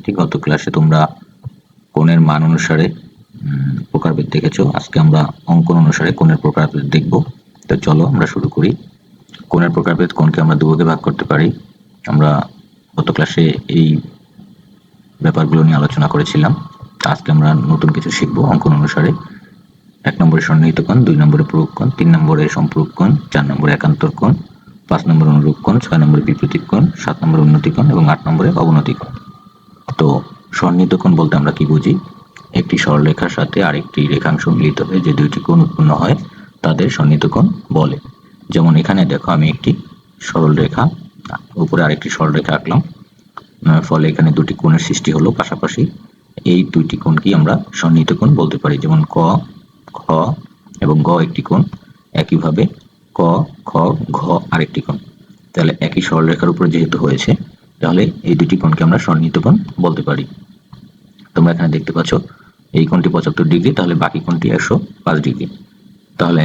ঠিক গত ক্লাসে তোমরা কোণের মান অনুসারে প্রকারভেদ দেখেছো। আজকে আমরা অঙ্কন অনুসারে কোণের প্রকারভেদ দেখব। তো চলো আমরা শুরু করি। কোণের প্রকারভেদ কোণকে আমরা দুভাগে ভাগ করতে পারি। আমরা গত ক্লাসে এই ব্যাপারগুলো নিয়ে আলোচনা করেছিলাম। আজকে আমরা নতুন কিছু শিখব অঙ্কন অনুসারে। 1 নম্বরে সন্নিহিত কোণ, 2 নম্বরে পূরক কোণ, 3 নম্বরে সম্পূরক কোণ, 4 নম্বরে একান্তর কোণ, 5 নম্বরে অনুরূপ কোণ, 6 নম্বরে বিপরীত কোণ, 7 নম্বরে উন্নতি কোণ এবং 8 নম্বরে অবনতি কোণ। তো সন্নিহিত কোণ বলতে আমরা কি বুঝি? একটি সরলরেখার সাথে আরেকটি রেখাংশ মিলিত হয়ে যে দুইটি কোণ উৎপন্ন হয় তাদের সন্নিহিত কোণ বলে। যেমন এখানে দেখো আমি একটি সরলরেখা, উপরে আরেকটি সরলরেখা আঁকলাম, ফলে এখানে দুটি কোণের সৃষ্টি হলো পাশাপাশি। এই দুইটি কোণকেই আমরা সন্নিহিত কোণ বলতে পারি। যেমন ক, খ এবং গ একটি কোণ, একইভাবে ক, খ, ঘ আরেকটি কোণ। তাহলে একই সরলরেখার উপর যেহেতু হয়েছে, তাহলে এই দুটি কোণকে আমরা সন্নিহিত কোণ বলতে পারি। তোমরা এখানে দেখতে পাচ্ছ এই কোণটি 75 ডিগ্রি, তাহলে বাকি কোণটি 105 ডিগ্রি। তাহলে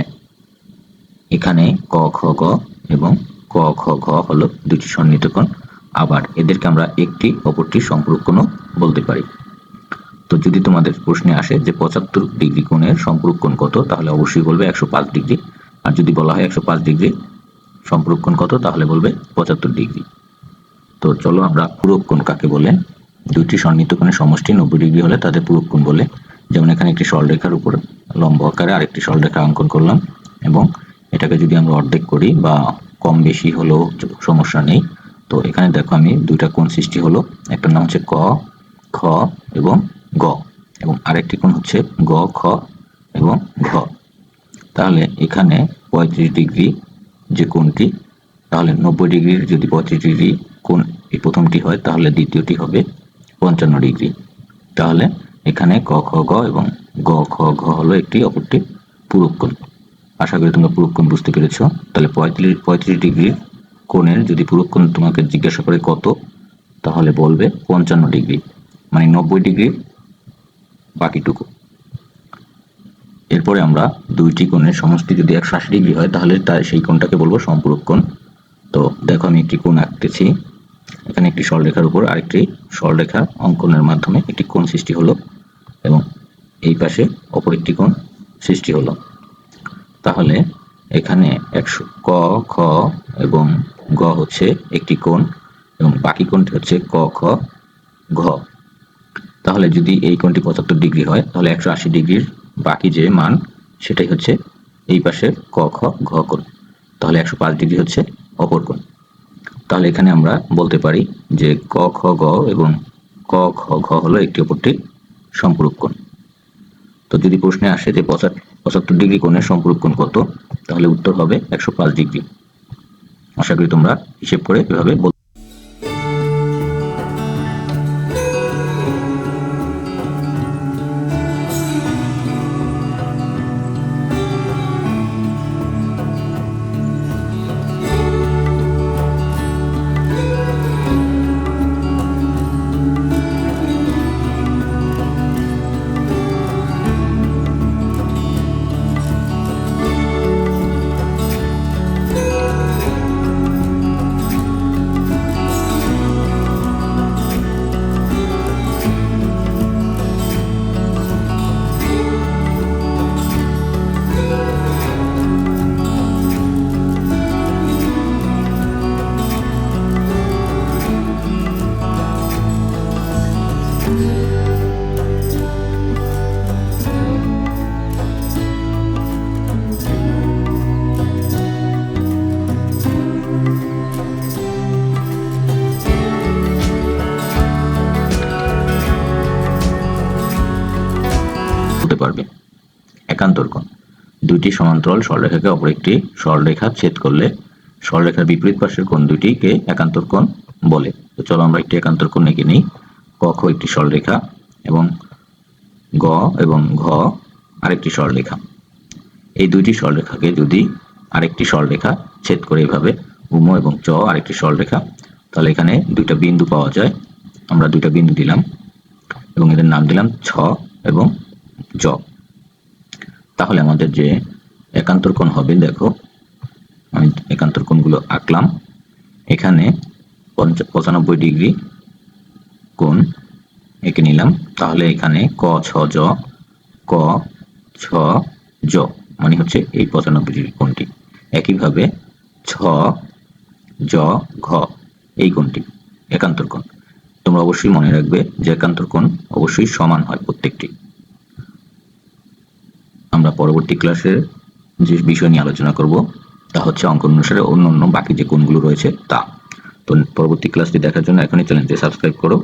এখানে ক, খ, গ এবং ক, খ, ঘ হলো দুটি সন্নিহিত কোণ। আবার এদেরকে আমরা একটি অপরটির সম্পূরক কোণও বলতে পারি। তো যদি তোমাদের প্রশ্নে আসে যে 75 ডিগ্রি কোণের সম্পূরক কোণ কত, তাহলে অবশ্যই বলবে 105 ডিগ্রি। আর যদি বলা হয় 105 ডিগ্রি সম্পূরক কোণ কত, তাহলে বলবে 75 ডিগ্রি। তো চলো আমরা পূরক কোণ কাকে বলে। দুইটি সন্নিহিত কোণের সমষ্টি 90 ডিগ্রি হলে তাদের পূরক কোণ বলে। যেমন এখানে একটি সরলরেখার উপর লম্ব আকারে আরেকটি সরলরেখা অঙ্কন করলাম, এবং এটাকে যদি আমরা অর্ধেক করি বা কম বেশি হলেও সমস্যা নেই। তো এখানে দেখো আমি দুইটা কোণ সৃষ্টি হলো, একটার নাম হচ্ছে ক, খ এবং গ, এবং আরেকটি কোণ হচ্ছে গ, খ এবং ঘ। তাহলে এখানে 35 ডিগ্রি যে কোণটি, তাহলে 90 ডিগ্রির যদি 35 ডিগ্রি কোণ এই প্রথমটি হয়, তাহলে দ্বিতীয়টি হবে 55 ডিগ্রি। তাহলে এখানে ক, খ, গ এবং গ, খ, ঘ হলো একটি অপরটি পূরক কোণ। আশা করি তোমরা পূরক কোণ বুঝতে পেরেছ। তাহলে 35 ডিগ্রির কোণের যদি পূরক কোণ তোমাকে জিজ্ঞাসা করে কত, তাহলে বলবে 55 ডিগ্রি, মানে 90 ডিগ্রির বাকিটুকু। এরপরে আমরা দুইটি কোণের সমষ্টি যদি 180 ডিগ্রি হয়, তাহলে সেই কোণটাকে বলবো সম্পূরক কোণ। তো দেখো আমি একটি কোণ আঁকতেছি। এখানে একটি সরলরেখার উপর আরেকটি সরলরেখা অঙ্কনের মাধ্যমে একটি কোণ সৃষ্টি হলো, এবং এই পাশে অপর একটি কোণ সৃষ্টি হলো। তাহলে এখানে ক, খ এবং গ হচ্ছে একটি কোণ, এবং বাকি কোণটি হচ্ছে ক, খ, ঘ। তাহলে যদি এই কোণটি 75 ডিগ্রি হয়, তাহলে 180 ডিগ্রির বাকি যে মান সেটাই হচ্ছে এই পাশের ক, খ, ঘ কোণ। তাহলে 105 ডিগ্রি হচ্ছে অপর কোণ। তাহলে এখানে আমরা বলতে পারি যে ক, খ, গ এবং ক, খ, ঘ হলো একটি অপরটির সম্পূরক কোণ। তো যদি প্রশ্নে আসে যে 75 ডিগ্রি কোণের সম্পূরক কোণ কত, তাহলে উত্তর হবে 105 ডিগ্রি। আশা করি তোমরা হিসেব করে এভাবে পারবে। একান্তর কোণ, দুইটি সমান্তরাল সরলরেখাকে অপর একটি সরলরেখা ছেদ করলে সরলরেখার বিপরীত পাশের কোণ দুইটিকে একান্তর কোণ বলে। তো চলো আমরা একটি একান্তর কোণ এঁকে নিই। ক, খ একটি সরলরেখা এবং গ এবং ঘ আরেকটি সরলরেখা। এই দুইটি সরলরেখাকে যদি আরেকটি সরলরেখা ছেদ করে এভাবে উম এবং চ আরেকটি সরলরেখা, তাহলে এখানে দুইটা বিন্দু পাওয়া যায়। আমরা দুইটা বিন্দু দিলাম এবং এদের নাম দিলাম ছ এবং জ। তাহলে আমাদের যে একান্তর কোণ হবে, দেখো আমি একান্তর কোণগুলো আঁকলাম। এখানে 95 ডিগ্রি কোণ এঁকে নিলাম। তাহলে এখানে ক ছ জ, ক ছ জ মানে হচ্ছে এই 95 ডিগ্রি কোণটি। একইভাবে ছ জ ঘ এই কোণটি একান্তর কোণ। তোমরা অবশ্যই মনে রাখবে যে একান্তর কোণ অবশ্যই সমান হয় প্রত্যেকটি। আমরা পরবর্তী ক্লাসে যে বিষয় নিয়ে আলোচনা করব তা হচ্ছে অঙ্কন অনুসারে অন্য বাকি যে কোণগুলো রয়েছে তা। তো পরবর্তী ক্লাসটি দেখার জন্য এখনই চ্যানেলটি সাবস্ক্রাইব করো।